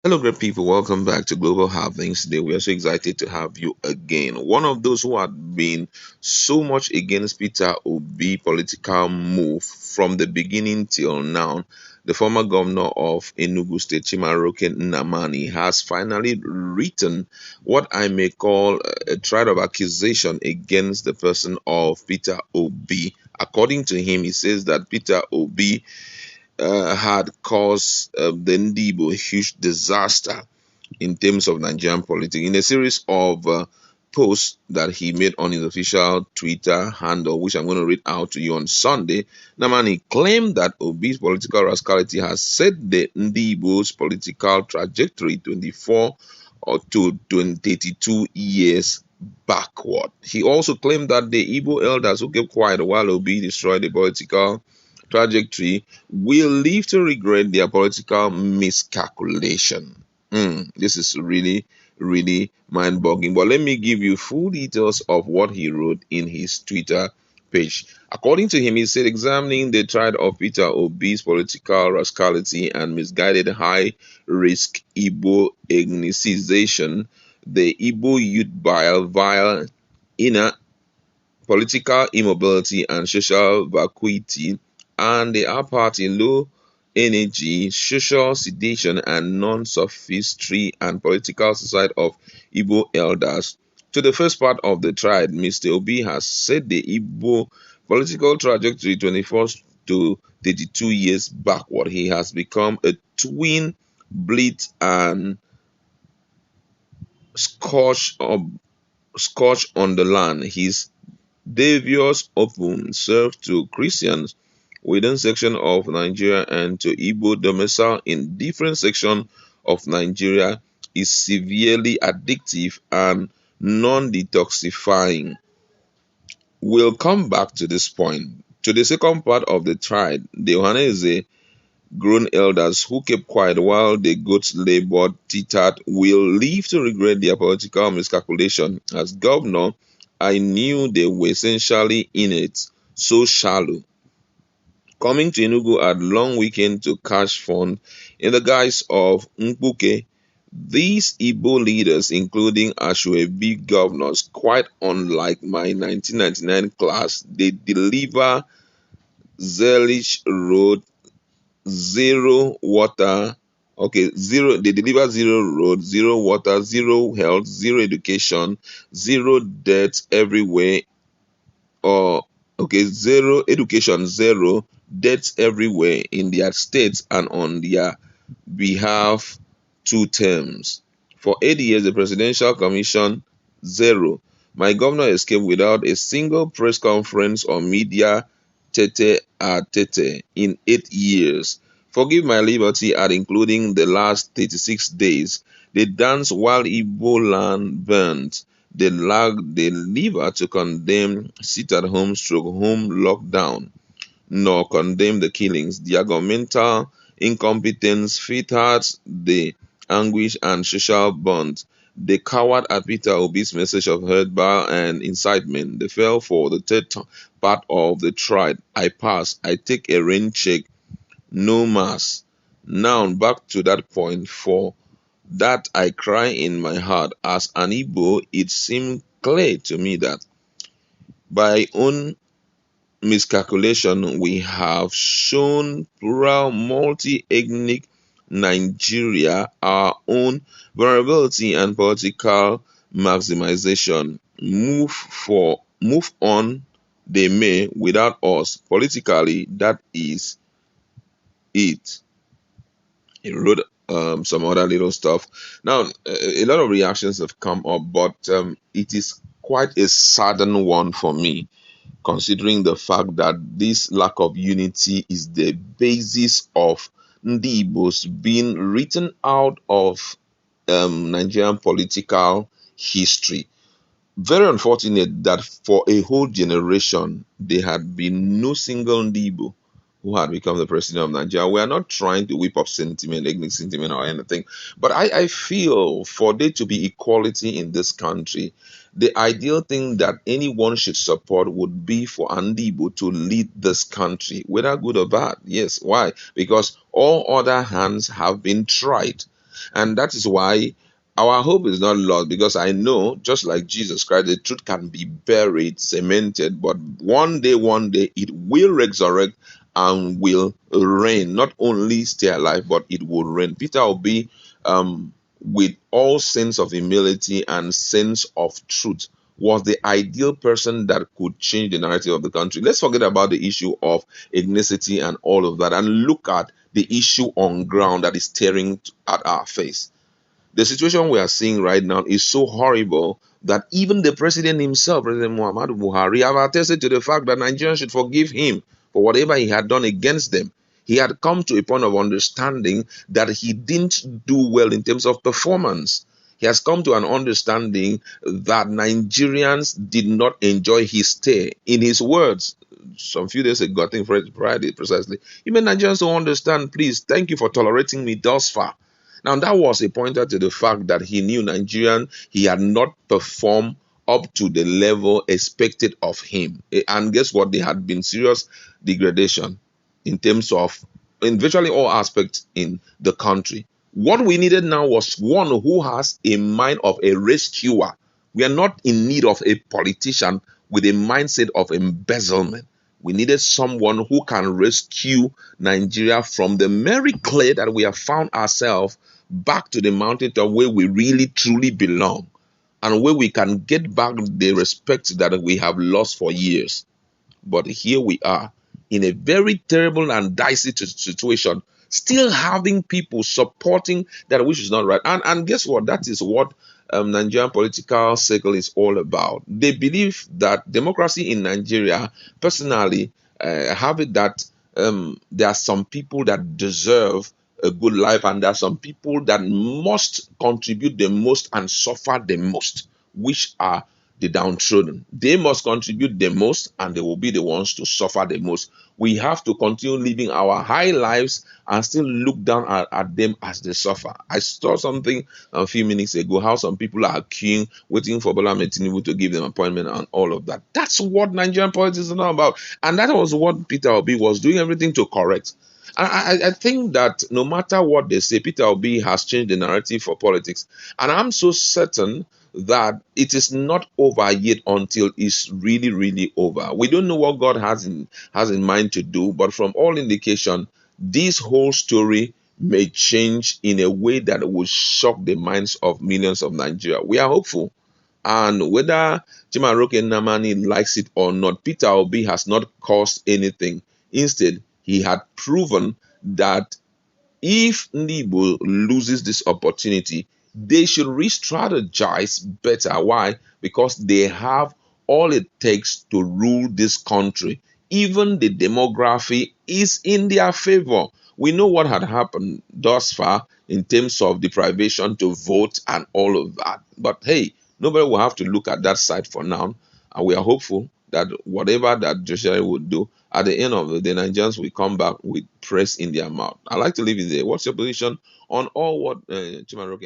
Hello, great people. Welcome back to Global Halvings. Today, we are so excited to have you again. One of those who had been so much against Peter Obi political move from the beginning till now, the former governor of Enugu State, Chimaroke Nnamani, has finally written what I may call a thread of accusation against the person of Peter Obi. According to him, he says that Peter Obi had caused the Ndigbos a huge disaster in terms of Nigerian politics. In a series of posts that he made on his official Twitter handle, which I'm going to read out to you on Sunday, Namani claimed that Obi's political rascality has set the Ndigbos political trajectory 24 or to 32 years backward. He also claimed that the Igbo elders who kept quiet while Obi destroyed the political trajectory will live to regret their political miscalculation. This is really mind-boggling. But let me give you full details of what he wrote in his Twitter page. According to him, he said, examining the trial of Peter Obi's political rascality and misguided high-risk Igbo ethnicization, the Igbo youth vile inner political immobility and social vacuity, and the party low energy, social sedation, and non-sophistry and political suicide of Igbo elders. To the first part of the trial, Mr. Obi has set the Igbo political trajectory 24 to 32 years backward. He has become a twin bleat and scorch, scorch on the land. His Davios Open served to Christians within section of Nigeria and to Igbo domicile in different sections of Nigeria is severely addictive and non-detoxifying. We'll come back to this point. To the second part of the trial, the Ohanaeze grown elders who kept quiet while the goats labored teetered will live to regret their political miscalculation. As governor, I knew they were essentially in it, so shallow. Coming to Enugu at long weekend to cash fund in the guise of Mpuke, these Igbo leaders, including Ashwebi governors, quite unlike my 1999 class, they deliver Zelish Road, zero water, okay, zero, they deliver zero road, zero water, zero health, zero education, zero debt everywhere, or okay, zero education, zero debts everywhere in their states and on their behalf 2 terms. For 8 years, the Presidential Commission, zero. My governor escaped without a single press conference or media tete a tete in 8 years. Forgive my liberty at including the last 36 days. They danced while Igbo land burned. They lagged the liver to condemn sit-at-home stroke home lockdown, nor condemn the killings. Their governmental incompetence fitted the anguish and social bond. They cowered at Peter Obi's message of hurtball and incitement. They fell for the third part of the trial. I pass. I take a rain check. No mass. Now back to that point. For that I cry in my heart. As an Igbo, it seemed clear to me that by own miscalculation we have shown plural multi-ethnic Nigeria our own vulnerability and political maximization. Move on they may without us politically. That is it. He wrote some other little stuff. Now, a lot of reactions have come up, but it is quite a sudden one for me, considering the fact that this lack of unity is the basis of Ndigbos being written out of Nigerian political history. Very unfortunate that for a whole generation there had been no single Ndigbo who had become the president of Nigeria. We are not trying to whip up sentiment, ethnic sentiment, or anything, but I feel for there to be equality in this country, the ideal thing that anyone should support would be for Andibo to lead this country, whether good or bad. Yes, why? Because all other hands have been tried. And that is why our hope is not lost, because I know, just like Jesus Christ, the truth can be buried, cemented, but one day, it will resurrect and will reign. Not only stay alive, but it will reign. Peter will be, with all sense of humility and sense of truth, was the ideal person that could change the narrative of the country. Let's forget about the issue of ethnicity and all of that and look at the issue on ground that is staring at our face. The situation we are seeing right now is so horrible that even the president himself, President Muhammadu Buhari, have attested to the fact that Nigerians should forgive him for whatever he had done against them. He had come to a point of understanding that he didn't do well in terms of performance. He has come to an understanding that Nigerians did not enjoy his stay. In his words, some few days ago, I think Friday precisely, even Nigerians don't understand, please, thank you for tolerating me thus far. Now, that was a pointer to the fact that he knew Nigerian, he had not performed up to the level expected of him. And guess what? There had been serious degradation in terms of, in virtually all aspects in the country. What we needed now was one who has a mind of a rescuer. We are not in need of a politician with a mindset of embezzlement. We needed someone who can rescue Nigeria from the merry clay that we have found ourselves back to the mountaintop where we really truly belong and where we can get back the respect that we have lost for years. But here we are in a very terrible and dicey situation, still having people supporting that which is not right. And guess what? That is what Nigerian political circle is all about. They believe that democracy in Nigeria, personally, have it that there are some people that deserve a good life, and there are some people that must contribute the most and suffer the most, which are the downtrodden. They must contribute the most and they will be the ones to suffer the most. We have to continue living our high lives and still look down at them as they suffer. I saw something a few minutes ago, how some people are queuing, waiting for Bola Ahmed Tinubu to give them appointment and all of that. That's what Nigerian politics is not about. And that was what Peter Obi was doing everything to correct. I think that no matter what they say, Peter Obi has changed the narrative for politics. And I'm so certain that it is not over yet until it's really, really over. We don't know what God has in mind to do, but from all indication, this whole story may change in a way that will shock the minds of millions of Nigeria. We are hopeful. And whether Chimaroke Namani likes it or not, Peter Obi has not caused anything. Instead, he had proven that if Ndigbos loses this opportunity, they should re-strategize better. Why? Because they have all it takes to rule this country. Even the demography is in their favor. We know what had happened thus far in terms of deprivation to vote and all of that. But hey, nobody will have to look at that side for now. And we are hopeful that whatever that judiciary would do, at the end of the day, Nigerians will come back with praise in their mouth. I like to leave it there. What's your position on all what Chimaroke